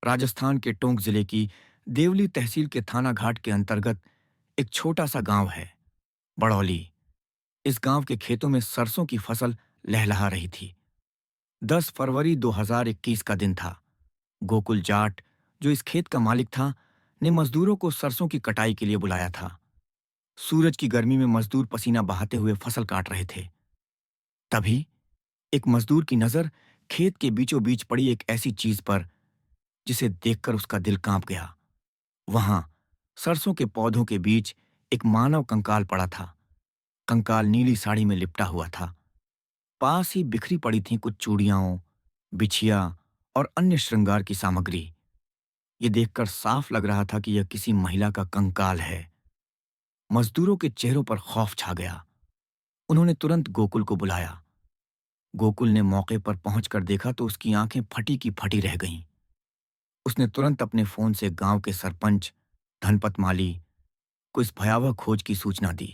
राजस्थान के टोंक जिले की देवली तहसील के थाना घाट के अंतर्गत एक छोटा सा गांव है, बड़ौली। इस गांव के खेतों में सरसों की फसल लहलहा रही थी। 10 फरवरी 2021 का दिन था। गोकुल जाट, जो इस खेत का मालिक था, ने मजदूरों को सरसों की कटाई के लिए बुलाया था। सूरज की गर्मी में मजदूर पसीना बहाते हुए फसल काट रहे थे। तभी एक मजदूर की नजर खेत के बीचों बीच पड़ी एक ऐसी चीज पर जिसे देखकर उसका दिल कांप गया। वहां सरसों के पौधों के बीच एक मानव कंकाल पड़ा था। कंकाल नीली साड़ी में लिपटा हुआ था। पास ही बिखरी पड़ी थीं कुछ चूड़ियां, बिछिया और अन्य श्रृंगार की सामग्री। ये देखकर साफ लग रहा था कि यह किसी महिला का कंकाल है। मजदूरों के चेहरों पर खौफ छा गया। उन्होंने तुरंत गोकुल को बुलाया। गोकुल ने मौके पर पहुंचकर देखा तो उसकी आंखें फटी की फटी रह गईं। उसने तुरंत अपने फोन से गांव के सरपंच धनपत माली को इस भयावह खोज की सूचना दी।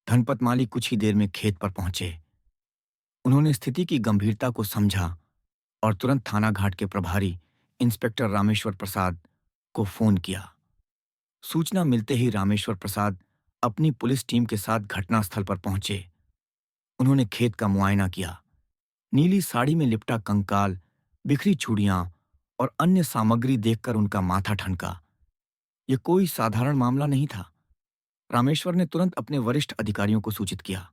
धनपत माली कुछ ही देर में खेत पर पहुंचे। उन्होंने स्थिति की गंभीरता को समझा और तुरंत थाना घाट के प्रभारी इंस्पेक्टर रामेश्वर प्रसाद को फोन किया। सूचना मिलते ही रामेश्वर प्रसाद अपनी पुलिस टीम के साथ घटनास्थल पर पहुंचे। उन्होंने खेत का मुआयना किया। नीली साड़ी में लिपटा कंकाल, बिखरी चूड़ियां और अन्य सामग्री देखकर उनका माथा ठनका। यह कोई साधारण मामला नहीं था। रामेश्वर ने तुरंत अपने वरिष्ठ अधिकारियों को सूचित किया।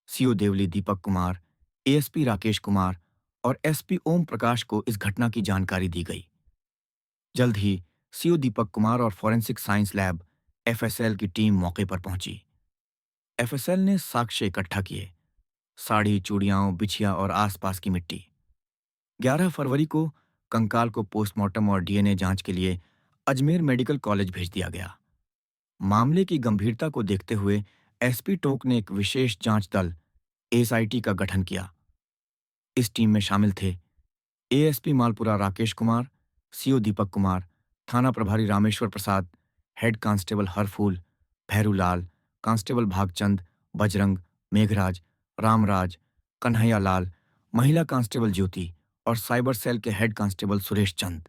सीओ देवली दीपक कुमार, एएसपी राकेश कुमार और एसपी ओम प्रकाश को इस घटना की जानकारी दी गई। जल्द ही सीओ दीपक कुमार और फॉरेंसिक साइंस लैब एफएसएल की टीम मौके पर पहुंची। एफएसएल ने साक्ष्य इकट्ठा किए, साड़ी, चूड़ियां, बिछिया और आसपास की मिट्टी। 11 फरवरी को कंकाल को पोस्टमार्टम और डीएनए जांच के लिए अजमेर मेडिकल कॉलेज भेज दिया गया। मामले की गंभीरता को देखते हुए एसपी टोंक ने एक विशेष जांच दल एसआईटी का गठन किया। इस टीम में शामिल थे एएसपी मालपुरा राकेश कुमार, सीओ दीपक कुमार, थाना प्रभारी Rameshwar Prasad, head constable Harphool, Bhairulal, constable Bhagchand, Bajrang, Meghraj, Ramraj, Kanhaiya Lal, महिला कांस्टेबल ज्योति और साइबर सेल के हेड कांस्टेबल सुरेश चंद।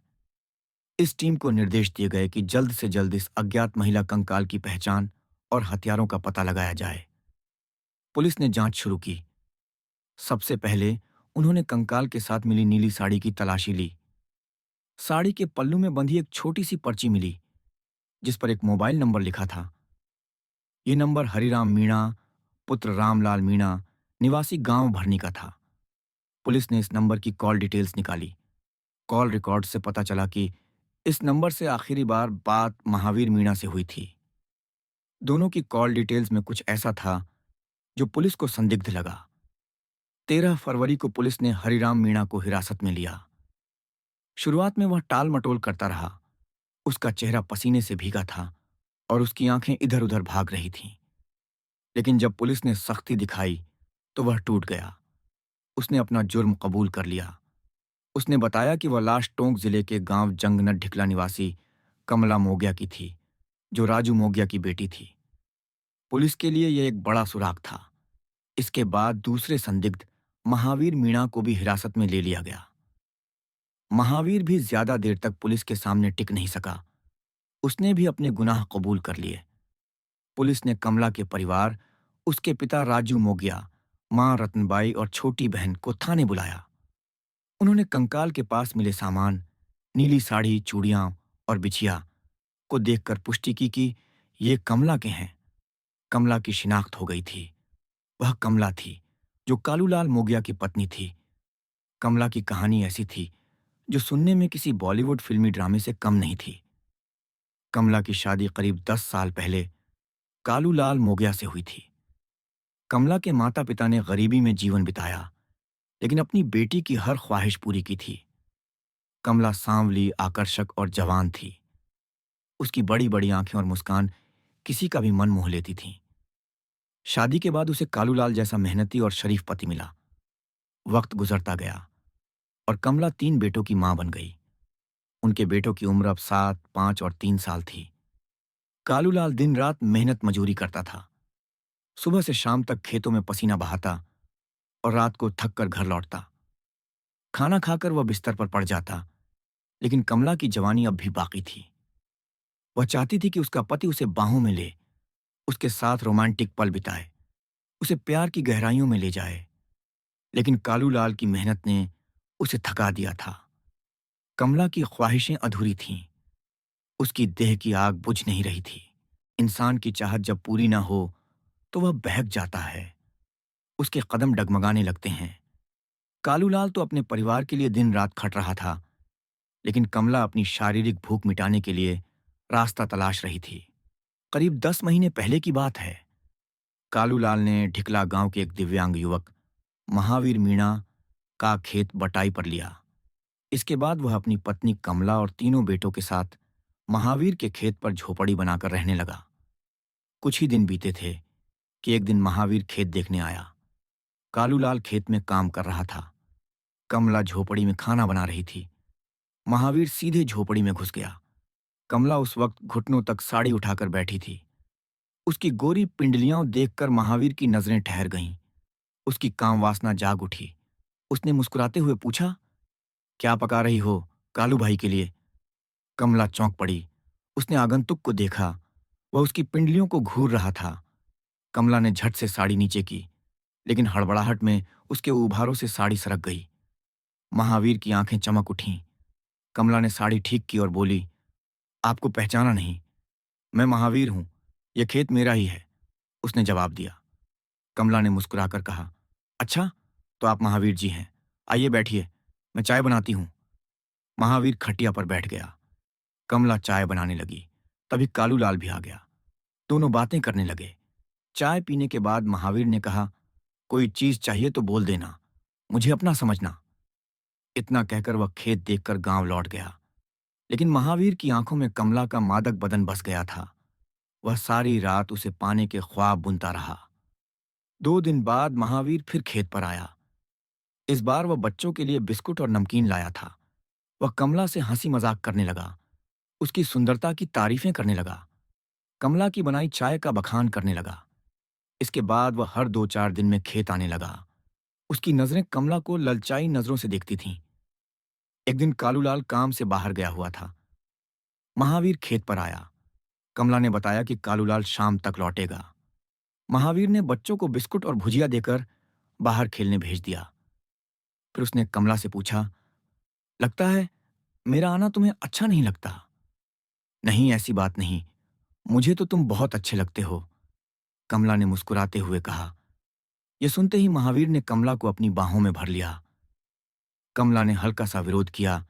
इस टीम को निर्देश दिए गए कि जल्द से जल्द इस अज्ञात महिला कंकाल की पहचान और हथियारों का पता लगाया जाए। पुलिस ने जांच शुरू की। सबसे पहले उन्होंने कंकाल के साथ मिली नीली साड़ी की तलाशी ली। साड़ी के पल्लू में बंधी एक छोटी सी पर्ची मिली, जिस पर एक मोबाइल नंबर लिखा था। ये नंबर हरिराम मीणा, पुत्र रामलाल मीणा, निवासी गांव भरनी का था। पुलिस ने इस नंबर की कॉल डिटेल्स निकाली। कॉल रिकॉर्ड से पता चला कि इस नंबर से आखिरी बार बात महावीर मीणा से हुई थी। दोनों की कॉल डिटेल्स में कुछ ऐसा था जो पुलिस को संदिग्ध लगा। 13 फरवरी को पुलिस ने हरिराम मीणा को हिरासत में लिया। शुरुआत में वह टाल मटोल करता रहा। उसका चेहरा पसीने से भीगा था और उसकी आंखें इधर उधर भाग रही थीं। लेकिन जब पुलिस ने सख्ती दिखाई तो वह टूट गया। उसने अपना जुर्म कबूल कर लिया। उसने बताया कि वह लाश टोंक जिले के गांव जंगनट ढिकला निवासी कमला मोगिया की थी, जो राजू मोगिया की बेटी थी। पुलिस के लिए यह एक बड़ा सुराग था। इसके बाद दूसरे संदिग्ध महावीर मीणा को भी हिरासत में ले लिया गया। महावीर भी ज्यादा देर तक पुलिस के सामने टिक नहीं सका। उसने भी अपने गुनाह कबूल कर लिए। पुलिस ने कमला के परिवार, उसके पिता राजू मोगिया, मां रत्नबाई और छोटी बहन को थाने बुलाया। उन्होंने कंकाल के पास मिले सामान, नीली साड़ी, चूड़ियां और बिछिया को देखकर पुष्टि की कि ये कमला के हैं। कमला की शिनाख्त हो गई थी। वह कमला थी जो कालूलाल मोगिया की पत्नी थी। कमला की कहानी ऐसी थी जो सुनने में किसी बॉलीवुड फिल्मी ड्रामे से कम नहीं थी। कमला की शादी करीब 10 साल पहले कालूलाल मोगिया से हुई थी। कमला के माता पिता ने गरीबी में जीवन बिताया, लेकिन अपनी बेटी की हर ख्वाहिश पूरी की थी। कमला सांवली, आकर्षक और जवान थी। उसकी बड़ी बड़ी आंखें और मुस्कान किसी का भी मन मोह लेती थीं। शादी के बाद उसे कालूलाल जैसा मेहनती और शरीफ पति मिला। वक्त गुजरता गया और कमला 3 बेटों की मां बन गई। उनके बेटों की उम्र अब 7, 5 और 3 साल थी। कालूलाल दिन रात मेहनत मजूरी करता था। सुबह से शाम तक खेतों में पसीना बहाता और रात को थक कर घर लौटता। खाना खाकर वह बिस्तर पर पड़ जाता, लेकिन कमला की जवानी अब भी बाकी थी। वह चाहती थी कि उसका पति उसे बाहों में ले, उसके साथ रोमांटिक पल बिताए, उसे प्यार की गहराइयों में ले जाए। लेकिन कालूलाल की मेहनत ने उसे थका दिया था। कमला की ख्वाहिशें अधूरी थीं, उसकी देह की आग बुझ नहीं रही थी। इंसान की चाहत जब पूरी ना हो तो वह बहक जाता है, उसके कदम डगमगाने लगते हैं। कालूलाल तो अपने परिवार के लिए दिन रात खट रहा था, लेकिन कमला अपनी शारीरिक भूख मिटाने के लिए रास्ता तलाश रही थी। करीब 10 महीने पहले की बात है। कालूलाल ने ढिकला गांव के एक दिव्यांग युवक महावीर मीणा का खेत बटाई पर लिया। इसके बाद वह अपनी पत्नी कमला और तीनों बेटों के साथ महावीर के खेत पर झोपड़ी बनाकर रहने लगा। कुछ ही दिन बीते थे कि एक दिन महावीर खेत देखने आया। कालूलाल खेत में काम कर रहा था, कमला झोपड़ी में खाना बना रही थी। महावीर सीधे झोपड़ी में घुस गया। कमला उस वक्त घुटनों तक साड़ी उठाकर बैठी थी। उसकी गोरी पिंडलियां देखकर महावीर की नजरें ठहर गईं। उसकी काम वासना जाग उठी। उसने मुस्कुराते हुए पूछा, क्या पका रही हो कालू भाई के लिए? कमला चौंक पड़ी। उसने आगंतुक को देखा, वह उसकी पिंडलियों को घूर रहा था। कमला ने झट से साड़ी नीचे की, लेकिन हड़बड़ाहट में उसके उभारों से साड़ी सरक गई। महावीर की आंखें चमक उठीं। कमला ने साड़ी ठीक की और बोली, आपको पहचाना नहीं? मैं महावीर हूं, यह खेत मेरा ही है। उसने जवाब दिया। कमला ने मुस्कुराकर कहा, अच्छा, तो आप महावीर जी हैं। आइए बैठिए, मैं चाय बनाती हूं। महावीर खटिया पर बैठ गया। कमला चाय बनाने लगी। तभी कालूलाल भी आ गया। दोनों बातें करने लगे। चाय पीने के बाद महावीर ने कहा, कोई चीज चाहिए तो बोल देना, मुझे अपना समझना। इतना कहकर वह खेत देखकर गांव लौट गया। लेकिन महावीर की आंखों में कमला का मादक बदन बस गया था। वह सारी रात उसे पाने के ख्वाब बुनता रहा। 2 दिन बाद महावीर फिर खेत पर आया। इस बार वह बच्चों के लिए बिस्कुट और नमकीन लाया था। वह कमला से हंसी मजाक करने लगा, उसकी सुंदरता की तारीफें करने लगा, कमला की बनाई चाय का बखान करने लगा। इसके बाद वह हर 2-4 दिन में खेत आने लगा। उसकी नजरें कमला को ललचाई नजरों से देखती थीं। एक दिन कालूलाल काम से बाहर गया हुआ था। महावीर खेत पर आया। कमला ने बताया कि कालूलाल शाम तक लौटेगा। महावीर ने बच्चों को बिस्कुट और भुजिया देकर बाहर खेलने भेज दिया। फिर उसने कमला से पूछा, लगता है मेरा आना तुम्हें अच्छा नहीं लगता? नहीं, ऐसी बात नहीं, मुझे तो तुम बहुत अच्छे लगते हो, कमला ने मुस्कुराते हुए कहा। यह सुनते ही महावीर ने कमला को अपनी बाहों में भर लिया। कमला ने हल्का सा विरोध किया,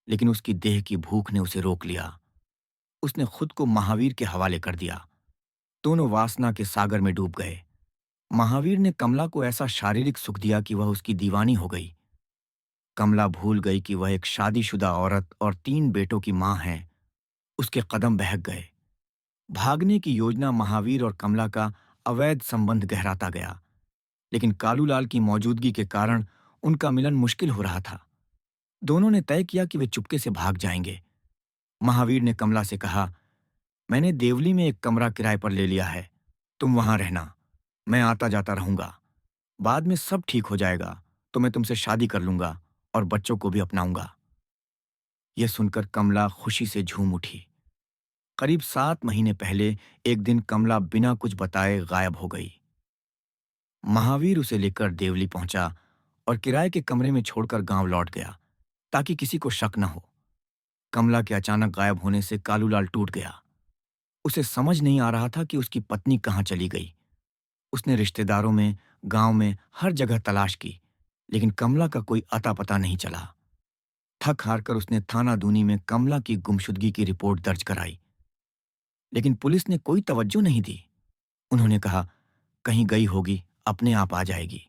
लेकिन उसकी देह की भूख ने उसे रोक लिया। उसने खुद को महावीर के हवाले कर दिया। दोनों वासना के सागर में डूब गए। महावीर ने कमला को ऐसा शारीरिक सुख दिया कि वह उसकी दीवानी हो गई। कमला भूल गई कि वह एक शादीशुदा औरत और 3 बेटों की मां है। उसके कदम बहक गए। भागने की योजना महावीर और कमला का अवैध संबंध गहराता गया, लेकिन कालूलाल की मौजूदगी के कारण उनका मिलन मुश्किल हो रहा था। दोनों ने तय किया कि वे चुपके से भाग जाएंगे। महावीर ने कमला से कहा, मैंने देवली में एक कमरा किराए पर ले लिया है, तुम वहां रहना, मैं आता जाता रहूंगा। बाद में सब ठीक हो जाएगा तो मैं तुमसे शादी कर लूंगा और बच्चों को भी अपनाऊंगा। यह सुनकर कमला खुशी से झूम उठी। करीब 7 महीने पहले एक दिन कमला बिना कुछ बताए गायब हो गई। महावीर उसे लेकर देवली पहुंचा और किराए के कमरे में छोड़कर गांव लौट गया, ताकि किसी को शक न हो। कमला के अचानक गायब होने से कालूलाल टूट गया। उसे समझ नहीं आ रहा था कि उसकी पत्नी कहाँ चली गई। उसने रिश्तेदारों में, गांव में हर जगह तलाश की, लेकिन कमला का कोई अता पता नहीं चला। थक हार कर उसने थाना दूनी में कमला की गुमशुदगी की रिपोर्ट दर्ज कराई, लेकिन पुलिस ने कोई तवज्जो नहीं दी। उन्होंने कहा, कहीं गई होगी, अपने आप आ जाएगी।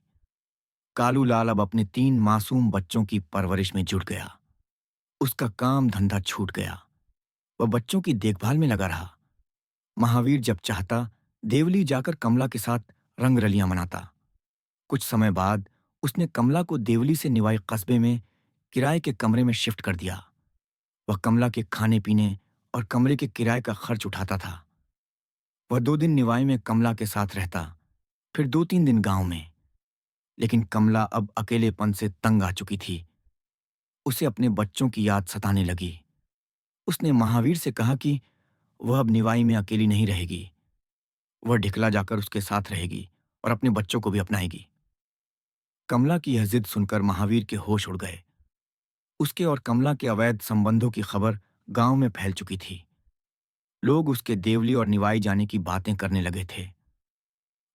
कालूलाल अब अपने 3 मासूम बच्चों की परवरिश में जुट गया। उसका काम धंधा छूट गया। वह बच्चों की देखभाल में लगा रहा। महावीर जब चाहता देवली जाकर कमला के साथ रंग रलियां मनाता। कुछ समय बाद उसने कमला को देवली से निवाई कस्बे में किराए के कमरे में शिफ्ट कर दिया। वह कमला के खाने पीने और कमरे के किराए का खर्च उठाता था। वह 2 दिन निवाई में कमला के साथ रहता, फिर 2-3 दिन गांव में। लेकिन कमला अब अकेलेपन से तंग आ चुकी थी। उसे अपने बच्चों की याद सताने लगी। उसने महावीर से कहा कि वह अब निवाई में अकेली नहीं रहेगी। वह ढिकला जाकर उसके साथ रहेगी और अपने बच्चों को भी अपनाएगी। कमला की यह जिद सुनकर महावीर के होश उड़ गए। उसके और कमला के अवैध संबंधों की खबर गांव में फैल चुकी थी। लोग उसके देवली और निवाई जाने की बातें करने लगे थे।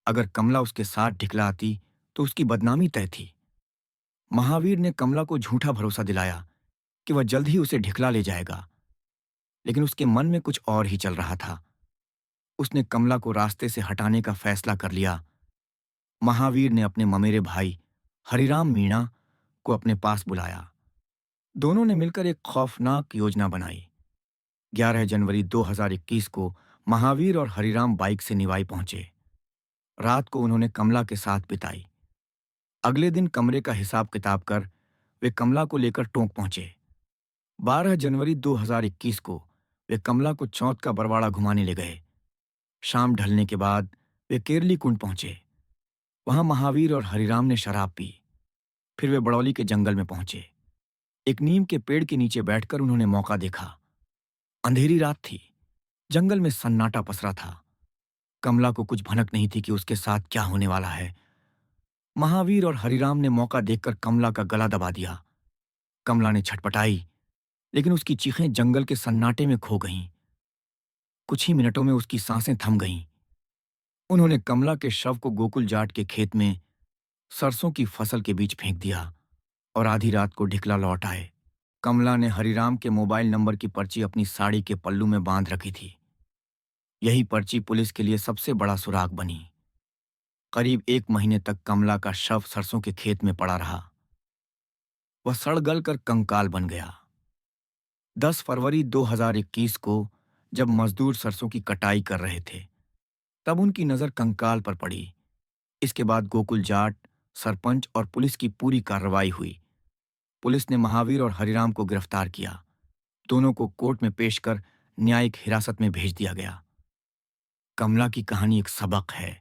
अगर कमला उसके साथ ढिकला आती तो उसकी बदनामी तय थी। महावीर ने कमला को झूठा भरोसा दिलाया कि वह जल्द ही उसे ढिकला ले जाएगा, लेकिन उसके मन में कुछ और ही चल रहा था। उसने कमला को रास्ते से हटाने का फैसला कर लिया। महावीर ने अपने ममेरे भाई हरिराम मीणा को अपने पास बुलाया। दोनों ने मिलकर एक खौफनाक योजना बनाई। 11 जनवरी 2021 को महावीर और हरिराम बाइक से निवाई पहुंचे। रात को उन्होंने कमला के साथ बिताई। अगले दिन कमरे का हिसाब किताब कर वे कमला को लेकर टोंक पहुंचे। 12 जनवरी 2021 को वे कमला को चौथ का बरवाड़ा घुमाने ले गए। शाम ढलने के बाद वे केरली कुंड पहुंचे। वहां महावीर और हरिराम ने शराब पी। फिर वे बड़ौली के जंगल में पहुंचे। एक नीम के पेड़ के नीचे बैठकर उन्होंने मौका देखा। अंधेरी रात थी। जंगल में सन्नाटा पसरा था। कमला को कुछ भनक नहीं थी कि उसके साथ क्या होने वाला है। महावीर और हरिराम ने मौका देखकर कमला का गला दबा दिया। कमला ने छटपटाई, लेकिन उसकी चीखें जंगल के सन्नाटे में खो गईं। कुछ ही मिनटों में उसकी सांसें थम गईं। उन्होंने कमला के शव को गोकुल जाट के खेत में सरसों की फसल के बीच फेंक दिया और आधी रात को ढिकला लौट आए। कमला ने हरिराम के मोबाइल नंबर की पर्ची अपनी साड़ी के पल्लू में बांध रखी थी। यही पर्ची पुलिस के लिए सबसे बड़ा सुराग बनी। करीब 1 महीने तक कमला का शव सरसों के खेत में पड़ा रहा। वह सड़ गल कर कंकाल बन गया। 10 फरवरी 2021 को जब मजदूर सरसों की कटाई कर रहे थे, तब उनकी नजर कंकाल पर पड़ी। इसके बाद गोकुल जाट, सरपंच और पुलिस की पूरी कार्रवाई हुई। पुलिस ने महावीर और हरिराम को गिरफ्तार किया। दोनों को कोर्ट में पेश कर न्यायिक हिरासत में भेज दिया गया। कमला की कहानी एक सबक है।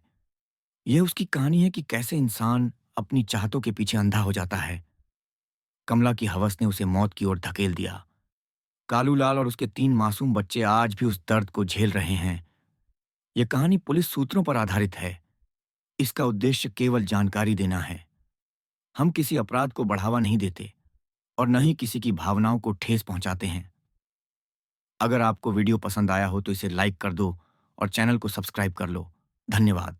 यह उसकी कहानी है कि कैसे इंसान अपनी चाहतों के पीछे अंधा हो जाता है। कमला की हवस ने उसे मौत की ओर धकेल दिया। कालूलाल और उसके 3 मासूम बच्चे आज भी उस दर्द को झेल रहे हैं। यह कहानी पुलिस सूत्रों पर आधारित है। इसका उद्देश्य केवल जानकारी देना है। हम किसी अपराध को बढ़ावा नहीं देते और न ही किसी की भावनाओं को ठेस पहुंचाते हैं। अगर आपको वीडियो पसंद आया हो तो इसे लाइक कर दो और चैनल को सब्सक्राइब कर लो। धन्यवाद।